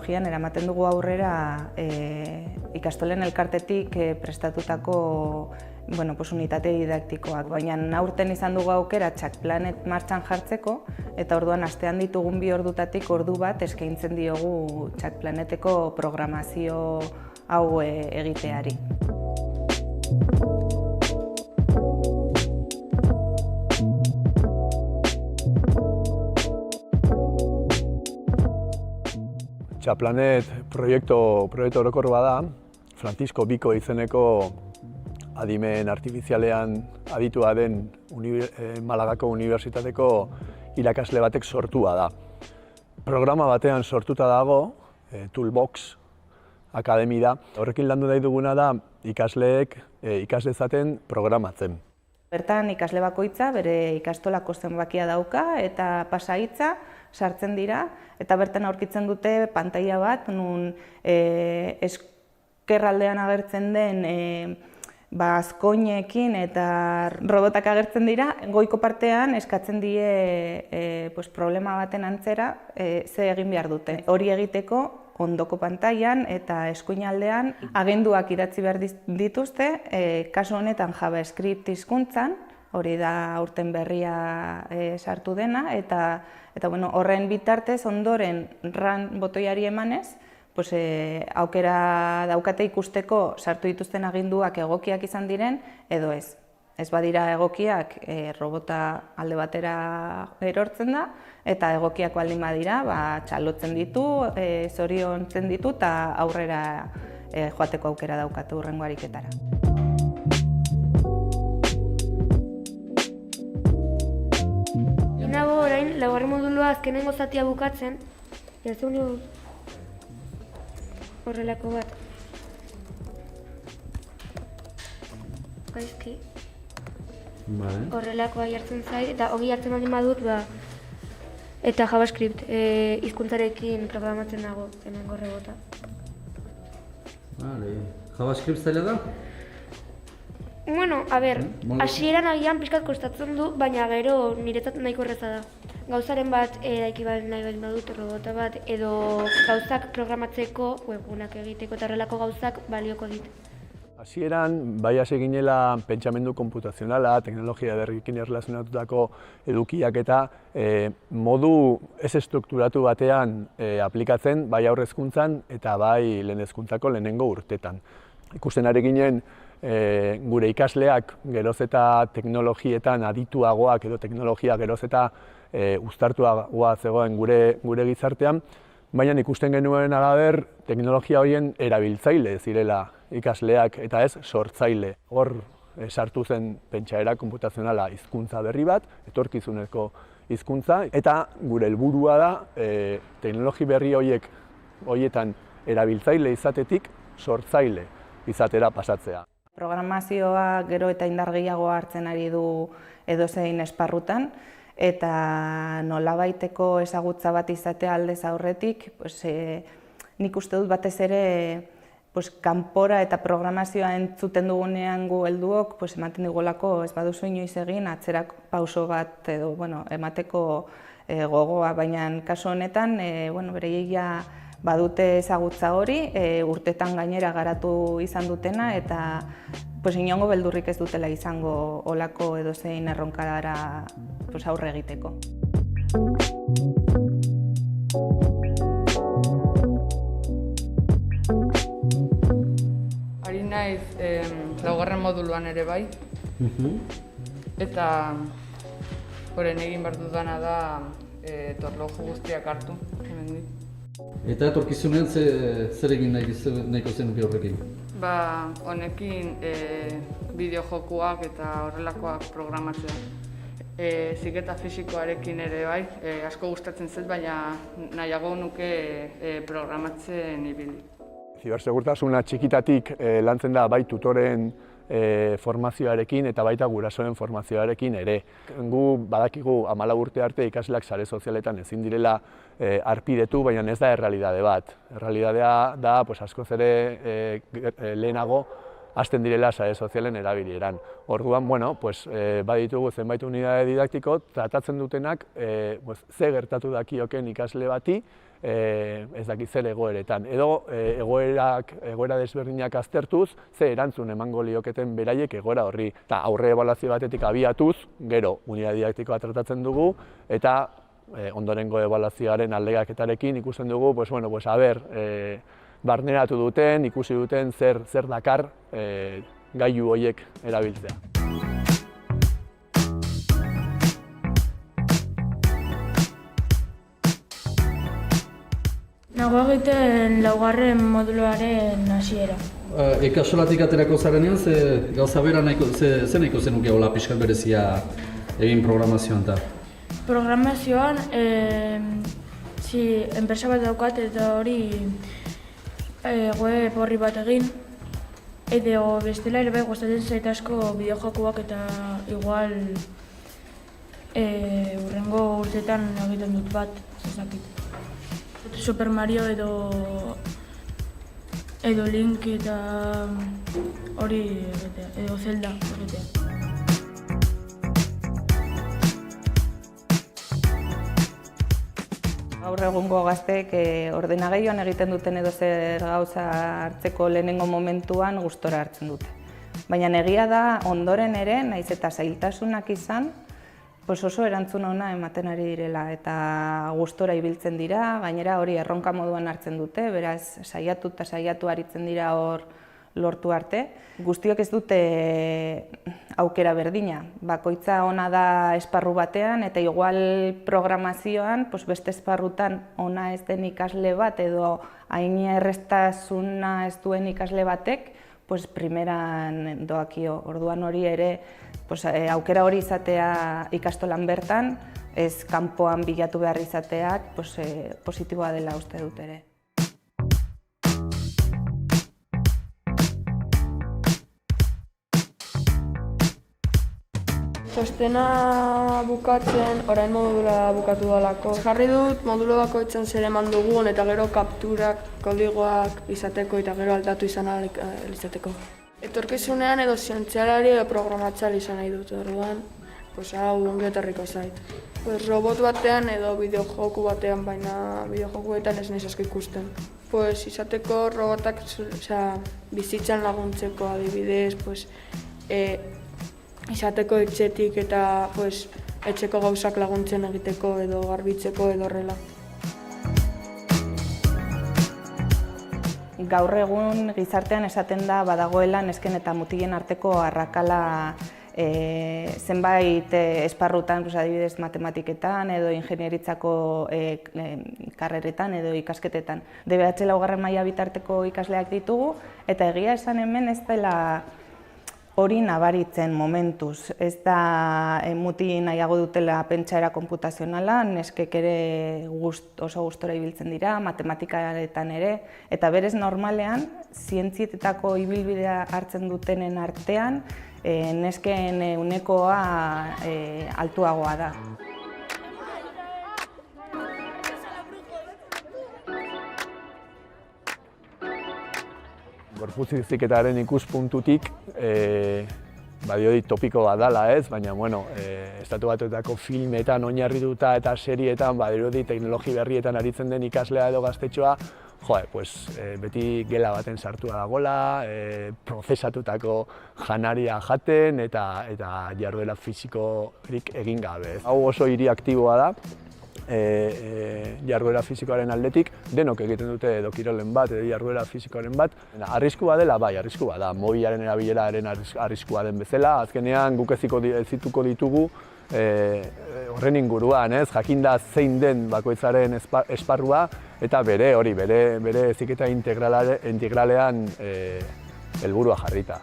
teknologian eramaten dugu aurrera ikastolen elkartetik prestatutako unitate didaktikoak. Baina aurten izan dugu aukera Txakplanet martxan jartzeko, eta orduan astean ditugun 2 ordutatik ordu bat eskaintzen diogu Txakplaneteko programazio hau egiteari. Txakplanet proiektu orokor da, Francisco Biko izeneko adimen artifizialean aditua den Malagako Unibertsitateko irakasle batek sortua da. Programa batean sortuta dago, Toolbox Akademi da. Horrekin landu nahi duguna da ikasleek ikas dezaten programatzen. Bertan ikasle bakoitza bere ikastolako zenbakia dauka eta pasahitza sartzen dira, eta bertan aurkitzen dute pantaila bat, nun eskerraldean agertzen den azkoinekin eta robotak agertzen dira, goiko partean eskatzen die problema baten antzera ze egin behar dute. Hori egiteko ondoko pantailan eta eskuinaldean aginduak idatzi behar dituzte, kasu honetan JavaScript hizkuntzan, hori da aurten berria sartu dena, eta horren bitartez ondoren run botoiari emanez, aukera daukate ikusteko sartu dituzten aginduak egokiak izan diren edo ez. Ez badira egokiak, robota alde batera erortzen da, eta egokiak baldin badira, txalotzen ditu, zoriontzen ditu, eta aurrera joateko aukera daukatu hurrengo ariketara. Nago orain, 2. modulua azkenengo zatia bukatzen, jatzen horrelako bat. Gaizki. Horrelakoa jartzen zait, eta hori jartzen baldin badut, eta JavaScript hizkuntzarekin programatzen nago, hemengo rebota. JavaScript zaila da? Hasieran agian pixkat kostatzen du, baina gero niretzat nahiko erraza da. Gauzaren bat eraiki nahi baldin badut robota bat, edo gauzak programatzeko, webunak egiteko eta horrelako gauzak balioko dit. Hasieran, bai hasi ginela pentsamendu konputazionala, teknologia berriekin erlazionatutako edukiak eta modu ez estrukturatu batean aplikatzen, bai aurre hezkuntzan eta bai lehen hezkuntzako lehenengo urtetan. Ikusten ari ginen gure ikasleak geroz eta teknologietan adituagoak edo teknologia geroz eta uztartuagoa zegoen gure gizartean, baina ikusten genuen halaber teknologia horien erabiltzaile zirela ikasleak eta ez sortzaile. Hor sartu zen pentsaera konputazionala hizkuntza berri bat, etorkizuneko hizkuntza, eta gure helburua da teknologi berri horietan erabiltzaile izatetik sortzaile izatera pasatzea. Programazioa gero eta indar gehiago hartzen ari du edozein esparrutan, eta nolabaiteko ezagutza bat izatea aldez aurretik, nik uste dut batez ere kanpora eta programazioa entzuten dugunean gu helduok ematen digulako ez baduzu inoiz egin atzerak pauso bat edo emateko gogoa, baina kasu honetan bereiek badute ezagutza hori, urtetan gainera garatu izan dutena, eta inongo beldurrik ez dutela izango olako edozein erronkadara aurre egiteko. Ari naiz 2. moduluan ere bai, eta horren egin behar dudana da torloju guztiak hartu, hemendik. Eta etorkizunean zer egin nahiko zenuke horrekin? Honekin bideo-jokuak eta horrelakoak programatzea. Ziketa fisikoarekin ere bai, asko gustatzen zait, baina nahiago nuke programatzen ibili. Zibersegurtasuna txikitatik lantzen da bai tutoren formazioarekin eta baita gurasoen formazioarekin ere. Gu badakigu 14 urte arte ikasleak sare sozialetan ezin direla arpidetu, baina ez da errealitate bat. Errealitatea da askoz ere lehenago hasten direla sare sozialen erabileran. Orduan, bueno, pues, baditugu zenbait unitate didaktiko tratatzen dutenak ze gertatu dakioken ikasle bati, ez dakit zer egoeretan. Edo egoera desberdinak aztertuz, ze erantzun emango lioketen beraiek egoera horri. Eta aurre ebaluazio batetik abiatuz, gero unitate didaktikoa tratatzen dugu, eta ondorengo ebaluazioaren aldegaketarekin ikusten dugu, pues, bueno, pues, barneratu duten, ikusi duten zer dakar gailu horiek erabiltzea. Nago egiten laugarren moduloaren hasiera. Ikasolatik aterako zarenean, gauza bera ze nahiko zenuke hola pixkat berezia egin programazioan eta? Programazioan, enpresa bat daukat eta hori web horri bat egin. Edo bestela ere bai gustatzen zait asko bideojokoak eta igual hurrengo urteetan egiten dut bat, ezakit. Super Mario edo Link eta hori egitea, edo Zelda egitea. Gaur egungo gazteek ordenagailuan egiten duten edo zer gauza hartzeko lehenengo momentuan gustora hartzen dute. Baina egia da ondoren ere, nahiz eta zailtasunak izan, oso erantzun ona ematen ari direla eta gustora ibiltzen dira, gainera hori erronka moduan hartzen dute, beraz saiatu aritzen dira hor lortu arte. Guztiok ez dute aukera berdina, bakoitza ona da esparru batean eta igual programazioan beste esparrutan ona ez den ikasle bat edo hain erraztasuna ez duen ikasle batek primeran doakio. Orduan hori ere aukera hori izatea ikastolan bertan, ez kanpoan bilatu behar izateak positiboa dela uste dut ere. Txostena bukatzen, orain modula bukatu dalako. Jarri dut modulo bakoitzen zer eman dugun eta gero kapturak, kodigoak izateko eta gero aldatu izan izateko. Etorkizunean edo zientzialari edo programatzaile izan nahi dut, orduan, hau ongi etorriko zait. Robot batean edo bideojoku batean, baina bideojokuetan ez naiz asko ikusten. Izateko robotak bizitzan laguntzeko adibidez, izateko etxetik eta etxeko gauzak laguntzen egiteko edo garbitzeko edo horrela. Gaur egun gizartean esaten da badagoela nesken eta mutilen arteko arrakala zenbait esparrutan, adibidez matematiketan edo ingenieritzako karreretan edo ikasketetan. DBH laugarren maila bitarteko ikasleak ditugu eta egia esan hemen ez dela hori nabaritzen momentuz. Ez da muti nahiago dutela pentsaera konputazionala, neskek ere oso gustora ibiltzen dira, matematikaretan ere, eta berez normalean, zientzietako ibilbidea hartzen dutenen artean, nesken unekoa altuagoa da. Gorputz heziketaren ikuspuntutik, badirudi topiko bat dela ez, baina Estatu Batuetako filmetan oinarrituta eta serietan badirudi teknologi berrietan aritzen den ikaslea edo gaztetxoa, beti gela baten sartua dagoela, prozesatutako janaria jaten eta jarduera fisikorik egin gabe. Hau oso hiri aktiboa da, jarduera fisikoaren aldetik, denok egiten dute edo kirolen bat edo jarduera fisikoaren bat. Arriskua dela, bai, arriskua da, mobilaren erabileraren arriskua den bezala, azkenean guk ezituko ditugu horren inguruan, jakinda zein den bakoitzaren esparrua eta bere heziketa integralean helburua jarrita.